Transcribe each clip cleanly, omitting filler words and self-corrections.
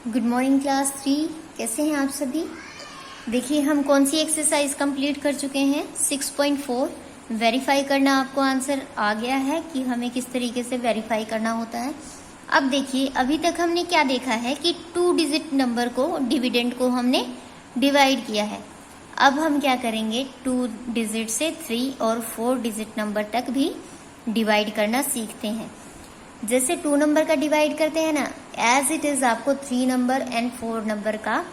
Good morning class 3। कैसे हैं आप सभी। देखिए हम कौन सी एक्सरसाइज कंप्लीट कर चुके हैं। 6.4 वेरीफाई करना। आपको आंसर आ गया है कि हमें किस तरीके से वेरीफाई करना होता है। अब देखिए अभी तक हमने क्या देखा है कि 2 डिजिट नंबर को डिविडेंड को हमने डिवाइड किया है। अब हम क्या करेंगे 2 डिजिट से 3 और 4 डिजिट नंबर तक भी डिवाइड करना सीखते हैं। जैसे 2 नंबर का डिवाइड करते हैं ना, एज इट इज आपको 3 नंबर एंड 4 नंबर का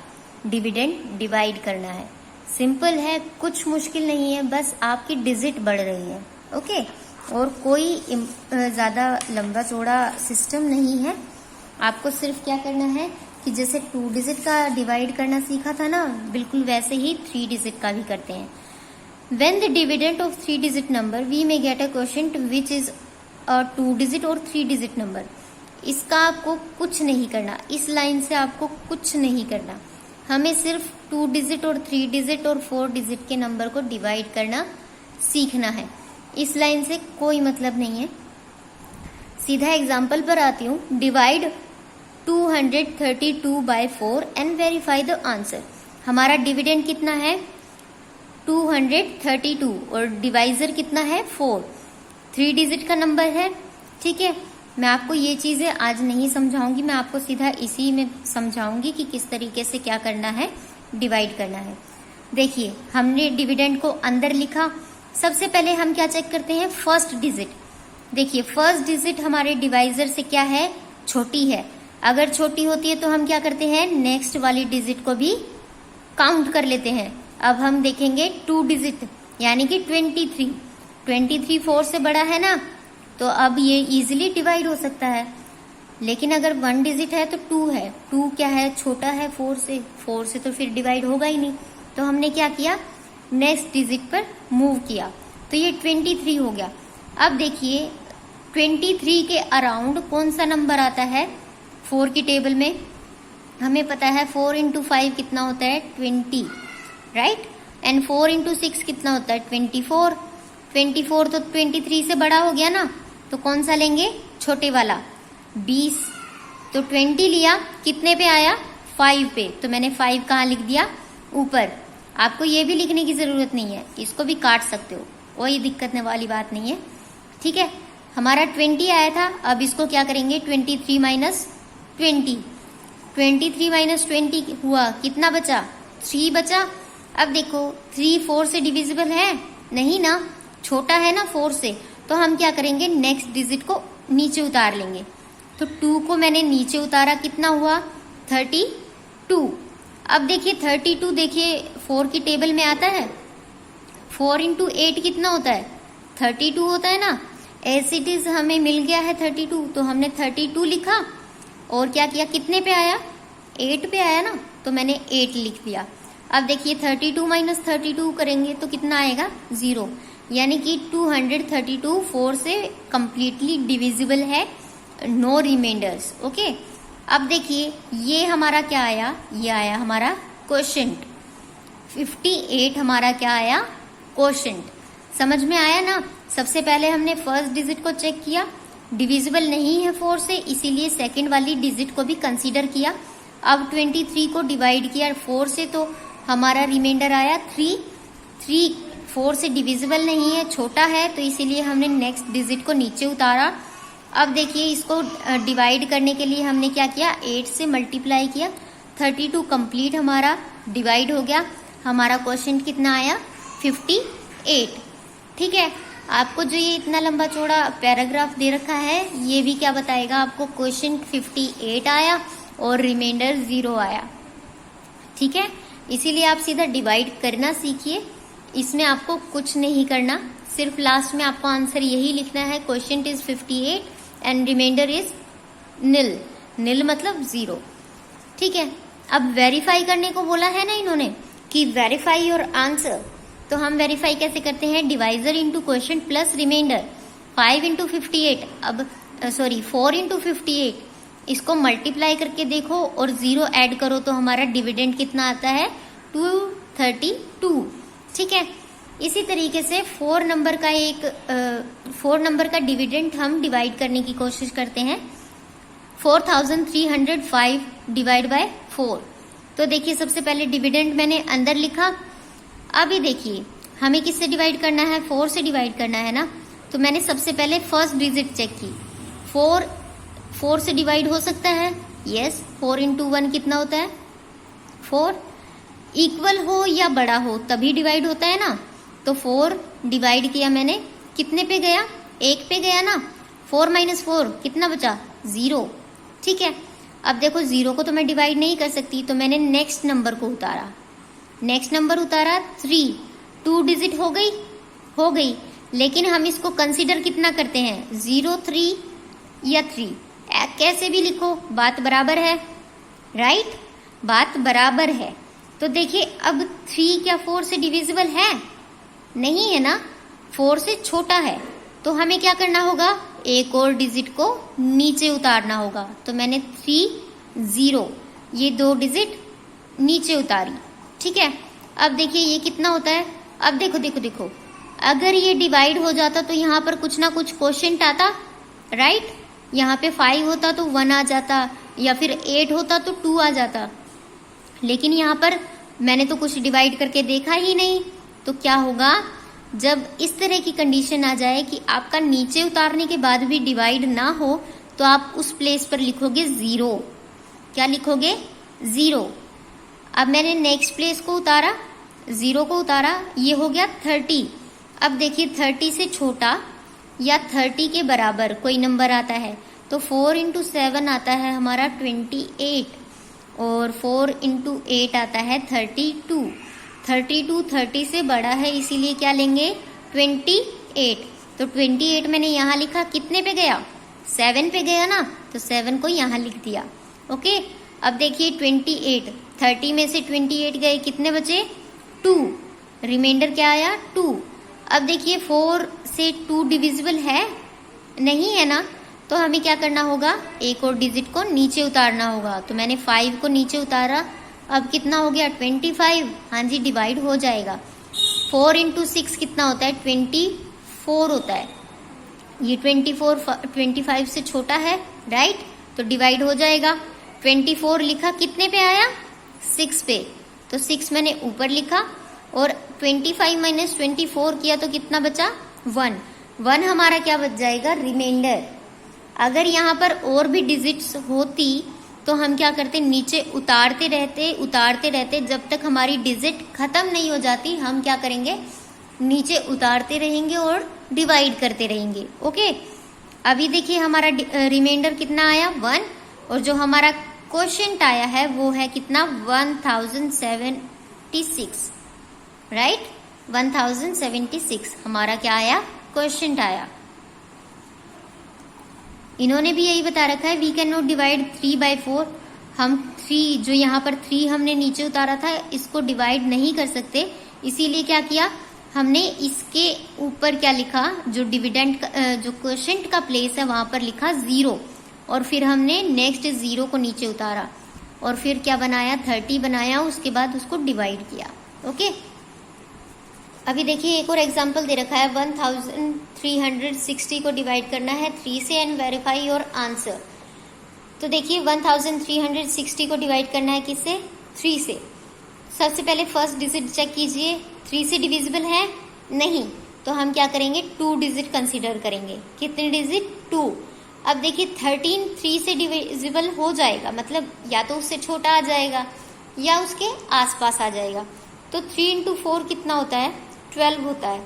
डिविडेंड डिवाइड करना है। सिंपल है, कुछ मुश्किल नहीं है, बस आपकी डिजिट बढ़ रही है। ओके, और कोई ज्यादा लंबा चौड़ा सिस्टम नहीं है। आपको सिर्फ क्या करना है कि जैसे 2 डिजिट का डिवाइड करना सीखा था ना, बिल्कुल वैसे ही 3 डिजिट का भी करते हैं। When the dividend of 3 digit number, we may get a quotient which is a 2 digit और 3 digit number। इसका आपको कुछ नहीं करना, इस लाइन से आपको कुछ नहीं करना। हमें सिर्फ 2 डिजिट और 3 डिजिट और 4 डिजिट के नंबर को डिवाइड करना सीखना है। इस लाइन से कोई मतलब नहीं है। सीधा एग्जाम्पल पर आती हूँ। Divide 232 by 4 and verify the answer. हमारा डिविडेंड कितना है 232 और डिवाइजर कितना है 4। 3 डिजिट का नंबर है। ठीक है, मैं आपको ये चीजें आज नहीं समझाऊंगी, मैं आपको सीधा इसी में समझाऊंगी कि किस तरीके से क्या करना है, डिवाइड करना है। देखिए हमने डिविडेंड को अंदर लिखा। सबसे पहले हम क्या चेक करते हैं, फर्स्ट डिजिट। देखिए फर्स्ट डिजिट हमारे डिवाइजर से क्या है, छोटी है। अगर छोटी होती है तो हम क्या करते हैं, नेक्स्ट वाली डिजिट को भी काउंट कर लेते हैं। अब हम देखेंगे 2 डिजिट यानी कि 23। 23 4 से बड़ा है ना, तो अब ये इजीली डिवाइड हो सकता है। लेकिन अगर 1 डिजिट है तो 2 है। 2 क्या है, छोटा है 4 से। 4 से तो फिर डिवाइड होगा ही नहीं। तो हमने क्या किया, नेक्स्ट डिजिट पर मूव किया, तो ये 23 हो गया। अब देखिए 23 के अराउंड कौन सा नंबर आता है 4 की टेबल में। हमें पता है 4 इंटू 5 कितना होता है 20, राइट। एंड 4 इंटू 6 कितना होता है 24। 24 तो 23 से बड़ा हो गया ना, तो कौन सा लेंगे, छोटे वाला 20। तो 20 लिया, कितने पे आया 5 पे, तो मैंने 5 कहाँ लिख दिया, ऊपर। आपको ये भी लिखने की जरूरत नहीं है, इसको भी काट सकते हो, कोई दिक्कत वाली बात नहीं है। ठीक है, हमारा 20 आया था। अब इसको क्या करेंगे 23 माइनस 20। 23 माइनस 20 हुआ, कितना बचा 3 बचा। अब देखो 3 4 से डिविजिबल है नहीं ना, छोटा है ना 4 से, तो हम क्या करेंगे नेक्स्ट डिजिट को नीचे उतार लेंगे। तो 2 को मैंने नीचे उतारा, कितना हुआ 32। अब देखिए 32 देखिए 4 की टेबल में आता है। 4 इंटू 8 कितना होता है 32 होता है ना। एज इट इज हमें मिल गया है 32, तो हमने 32 लिखा और क्या किया, कितने पे आया 8 पे आया ना, तो मैंने 8 लिख दिया। अब देखिए 32 माइनस 32 करेंगे तो कितना आएगा 0, यानी कि 232 4 से कंप्लीटली डिविजिबल है, नो रिमाइंडर्स। ओके, अब देखिए ये हमारा क्या आया, ये आया हमारा क्वोशंट। 58 हमारा क्या आया, क्वोशंट। समझ में आया ना। सबसे पहले हमने फर्स्ट डिजिट को चेक किया, डिविजिबल नहीं है 4 से, इसीलिए सेकंड वाली डिजिट को भी कंसीडर किया। अब 23 को डिवाइड किया 4 से, तो हमारा रिमाइंडर आया 3। 3 4 से डिविजिबल नहीं है, छोटा है, तो इसीलिए हमने नेक्स्ट डिजिट को नीचे उतारा। अब देखिए इसको डिवाइड करने के लिए हमने क्या किया, 8 से मल्टीप्लाई किया। 32 कंप्लीट हमारा डिवाइड हो गया। हमारा क्वेश्चन कितना आया 58। ठीक है, आपको जो ये इतना लंबा चौड़ा पैराग्राफ दे रखा है, ये भी क्या बताएगा आपको, क्वेश्चन 58 आया और रिमाइंडर 0 आया। ठीक है, इसीलिए आप सीधा डिवाइड करना सीखिए। इसमें आपको कुछ नहीं करना, सिर्फ लास्ट में आपको आंसर यही लिखना है, question is 58 and reminder is nil. Nil मतलब 0। ठीक है, अब वेरीफाई करने को बोला है ना इन्होंने कि वेरीफाई योर आंसर, तो हम वेरीफाई कैसे करते हैं, divisor into question plus remainder. 5 into 58, अब सॉरी 4 इंटू 58, इसको मल्टीप्लाई करके देखो और 0 ऐड करो तो हमारा डिविडेंड कितना आता है 232। ठीक है, इसी तरीके से 4 नंबर का डिविडेंड हम डिवाइड करने की कोशिश करते हैं। 4305 डिवाइड बाय 4। तो देखिए सबसे पहले डिविडेंड मैंने अंदर लिखा। अभी देखिए हमें किससे डिवाइड करना है, 4 से डिवाइड करना है ना। तो मैंने सबसे पहले फर्स्ट डिजिट चेक की। 4 से डिवाइड हो सकता है, यस। 4 into 1 कितना होता है 4। इक्वल हो या बड़ा हो तभी डिवाइड होता है ना। तो 4 डिवाइड किया मैंने, कितने पे गया, 1 पे गया ना। 4 - 4 कितना बचा, 0। ठीक है, अब देखो 0 को तो मैं डिवाइड नहीं कर सकती, तो मैंने नेक्स्ट नंबर को उतारा। नेक्स्ट नंबर उतारा 3। 2 डिजिट हो गई, लेकिन हम इसको कंसीडर कितना करते हैं, 0, 3 या 3। कैसे भी लिखो बात बराबर है, राइट, बात बराबर है। तो देखिए अब 3 क्या 4 से डिविजिबल है, नहीं है ना, 4 से छोटा है। तो हमें क्या करना होगा, एक और डिजिट को नीचे उतारना होगा। तो मैंने 3, 0 ये 2 डिजिट नीचे उतारी। ठीक है, अब देखिए ये कितना होता है। अब देखो अगर ये डिवाइड हो जाता तो यहाँ पर कुछ ना कुछ क्वोशिएंट आता, राइट। यहाँ पे 5 होता तो 1 आ जाता, या फिर 8 होता तो 2 आ जाता। लेकिन यहाँ पर मैंने तो कुछ डिवाइड करके देखा ही नहीं। तो क्या होगा, जब इस तरह की कंडीशन आ जाए कि आपका नीचे उतारने के बाद भी डिवाइड ना हो, तो आप उस प्लेस पर लिखोगे 0। क्या लिखोगे, 0। अब मैंने नेक्स्ट प्लेस को उतारा, 0 को उतारा, ये हो गया 30। अब देखिए 30 से छोटा या 30 के बराबर कोई नंबर आता है तो 4 into 7 आता है हमारा 28, और 4 into 8 आता है 32। 32 30 से बड़ा है, इसीलिए क्या लेंगे, 28। तो 28 मैंने यहाँ लिखा, कितने पे गया, 7 पे गया ना, तो 7 को यहाँ लिख दिया। ओके, अब देखिए 28, 30 में से 28 गए, कितने बचे, 2। रिमाइंडर क्या आया, 2। अब देखिए 4 से 2 डिविजिबल है, नहीं है ना। तो हमें क्या करना होगा, एक और डिजिट को नीचे उतारना होगा। तो मैंने 5 को नीचे उतारा, अब कितना हो गया, 25। हाँ जी, डिवाइड हो जाएगा। 4 into 6 कितना होता है, 24 होता है। ये 24 25 से छोटा है, राइट, तो डिवाइड हो जाएगा। 24 लिखा, कितने पे आया, 6 पे, तो 6 मैंने ऊपर लिखा, और 25 - 24 किया तो कितना बचा, 1 हमारा क्या बच जाएगा, रिमाइंडर। अगर यहाँ पर और भी डिजिट्स होती तो हम क्या करते, नीचे उतारते रहते जब तक हमारी डिजिट खत्म नहीं हो जाती, हम क्या करेंगे, नीचे उतारते रहेंगे और डिवाइड करते रहेंगे। ओके, अभी देखिए हमारा रिमाइंडर कितना आया, 1, और जो हमारा क्वोशिएंट आया है वो है कितना, 1076, राइट, 1076 हमारा क्या आया, क्वोशिएंट आया। इन्होंने भी यही बता रखा है, we can not divide 3 by 4। हम 3, जो यहाँ पर 3 हमने नीचे उतारा था, इसको डिवाइड नहीं कर सकते, इसीलिए क्या किया हमने, इसके ऊपर क्या लिखा, जो डिविडेंड जो क्वोशिएंट का प्लेस है वहां पर लिखा 0, और फिर हमने नेक्स्ट 0 को नीचे उतारा, और फिर क्या बनाया, 30 बनाया, उसके बाद उसको डिवाइड किया। ओके, अभी देखिए एक और एग्जांपल दे रखा है, 1360 को डिवाइड करना है 3 से एंड वेरीफाई योर आंसर। तो देखिए 1360 को डिवाइड करना है किससे, 3 से। सबसे पहले फर्स्ट डिजिट चेक कीजिए, 3 से डिविजिबल है, नहीं, तो हम क्या करेंगे, 2 डिजिट कंसीडर करेंगे। कितने डिजिट, 2। अब देखिए 13 3 से डिविजिबल हो जाएगा, मतलब या तो उससे छोटा आ जाएगा या उसके आसपास आ जाएगा। तो 3 into 4 कितना होता है, 12 होता है।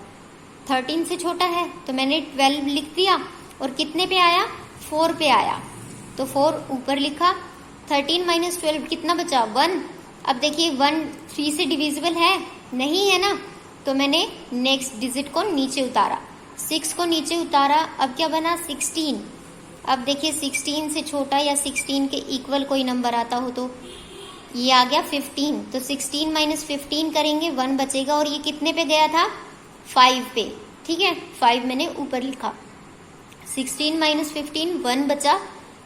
13 से छोटा है तो मैंने 12 लिख दिया, और कितने पे आया, 4 पे आया, तो 4 ऊपर लिखा। 13 - 12 कितना बचा, 1। अब देखिए 1 3 से डिविजिबल है, नहीं है ना, तो मैंने नेक्स्ट डिजिट को नीचे उतारा, 6 को नीचे उतारा, अब क्या बना, 16। अब देखिए 16 से छोटा या 16 के इक्वल कोई नंबर आता हो तो ये आ गया 15। तो 16 - 15 करेंगे, 1 बचेगा, और ये कितने पे गया था, 5 पे। ठीक है, 5 मैंने ऊपर लिखा। 16 - 15 1 बचा।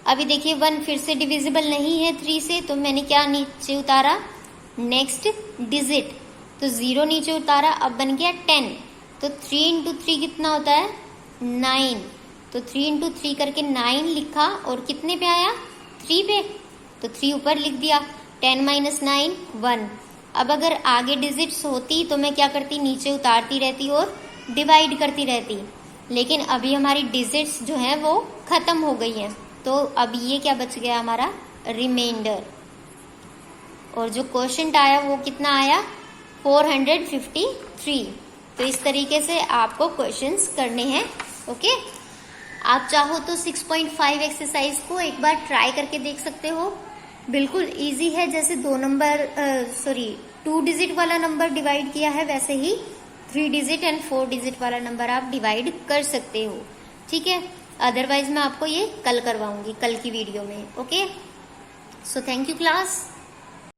अभी देखिए 1 फिर से डिविजिबल नहीं है 3 से, तो मैंने क्या नीचे उतारा, नेक्स्ट डिजिट, तो 0 नीचे उतारा, अब बन गया 10। तो 3 into 3 कितना होता है, 9। तो 3 into 3 करके 9 लिखा, और कितने पे आया, 3 पे, तो 3 ऊपर लिख दिया। 10 माइनस 9 1। अब अगर आगे डिजिट्स होती तो मैं क्या करती, नीचे उतारती रहती और डिवाइड करती रहती, लेकिन अभी हमारी डिजिट्स जो हैं वो खत्म हो गई हैं, तो अब ये क्या बच गया हमारा, रिमाइंडर। और जो क्वोशंट आया वो कितना आया, 453। तो इस तरीके से आपको क्वेश्चंस करने हैं। ओके, आप चाहो तो 6.5 एक्सरसाइज को एक बार ट्राई करके देख सकते हो। बिल्कुल इजी है, जैसे 2 डिजिट वाला नंबर डिवाइड किया है वैसे ही 3 डिजिट एंड 4 डिजिट वाला नंबर आप डिवाइड कर सकते हो। ठीक है, अदरवाइज मैं आपको ये कल करवाऊंगी, कल की वीडियो में। Okay, so thank you class.